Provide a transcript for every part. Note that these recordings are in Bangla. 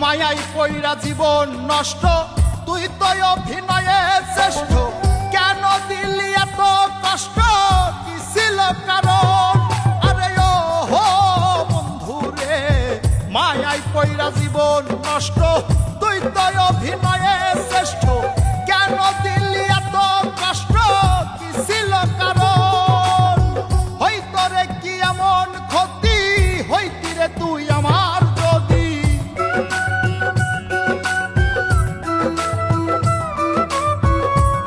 মায়াই পইরা জীবন নষ্ট, তুই তো অভিনয়ে শ্রেষ্ঠ। কেন দিলি এত কষ্ট, কি ছিল কারণ? আরে ও হো বন্ধু রে, মায়াই পইরা জীবন নষ্ট, তুই তো অভিনয়ে শ্রেষ্ঠ। কেন দিলি এত কষ্ট, কি ছিল কারণ? হইতো রে কি এমন ক্ষতি, হইতি রে তুই আমার যদি।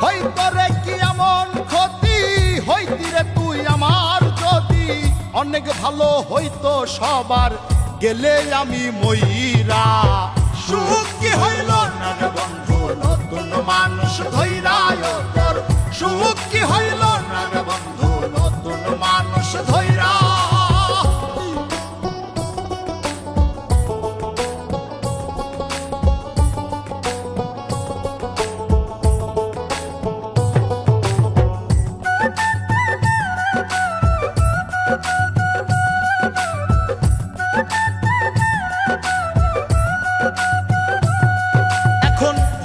হইতো রে কি এমন ক্ষতি, হইতি রে তুই আমার যদি। অনেক ভালো হইতো সবার, গেলে আমি ময়রা। সুখ কি হইল না রে বন্ধু, নতুন মানুষ ধৈরায় তোর। সুখ কি হইল না রে বন্ধু, নতুন মানুষ ধৈরা।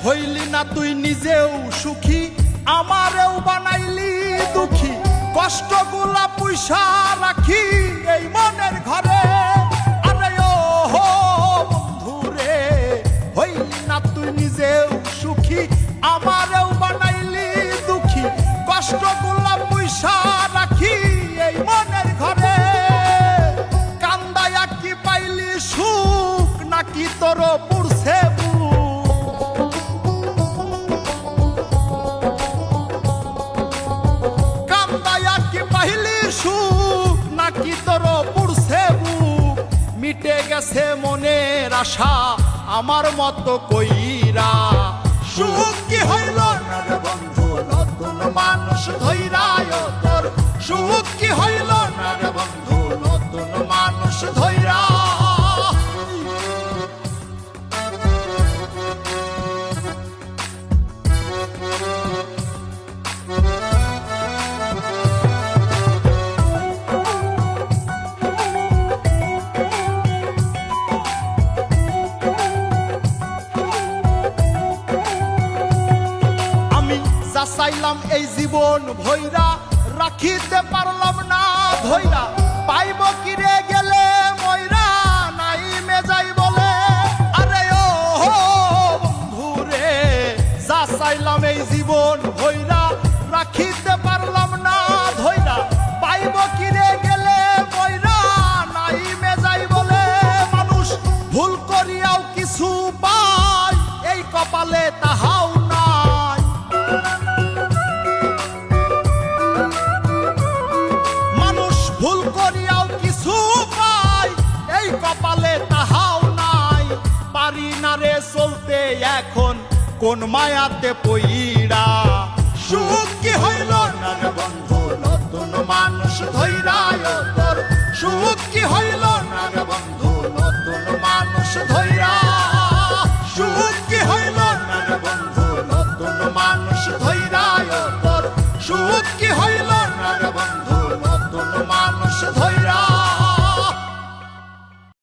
হইলি না তুই নিজেও সুখী, আমারেও বানাইলি দুঃখী। কষ্টগুলা পুইসা রাখি এই মনের ঘরে। আরে ও হো বন্ধু রে, হইলি না তুই নিজেও সুখী, আমারেও বানাইলি দুঃখী। কষ্টগুলা পুইসা রাখি এই মনের ঘরে। কান্দায়া কি পাইলি সুখ, নাকি তোর পুরছে সুখ, নাকি তোর পুরছে বুক? মিটে গেছে মনের আশা আমার মতো কইরা। সুখ কি হইল না রে বন্ধু, নতুন মানুষ ধৈরায় তোর। সুখ কি হইল না রে বন্ধু, নতুন মানুষ ধৈরা। চাইলাম এই জীবন ভৈরা, রাখিতে পারলাম না ধৈরা। পাইব কিরে গেলে ময়রা, নাই মেজাই বলে। আরে ও বন্ধু রে, যা চাইলাম এই জীবন ভৈরা, রাখিতে পারলাম না ধৈরা। পাইব কিরে গেলে ময়রা, নাই মেজাই বলে। মানুষ ভুল করিয়াও কিছু পায়, এই কপালে তাহাও নাই। ভুল করিয়াও কিছু পাই, এই কপালে তাহাও নাই। পারি না রে চলতে এখন কোন মায়াতে পইরা।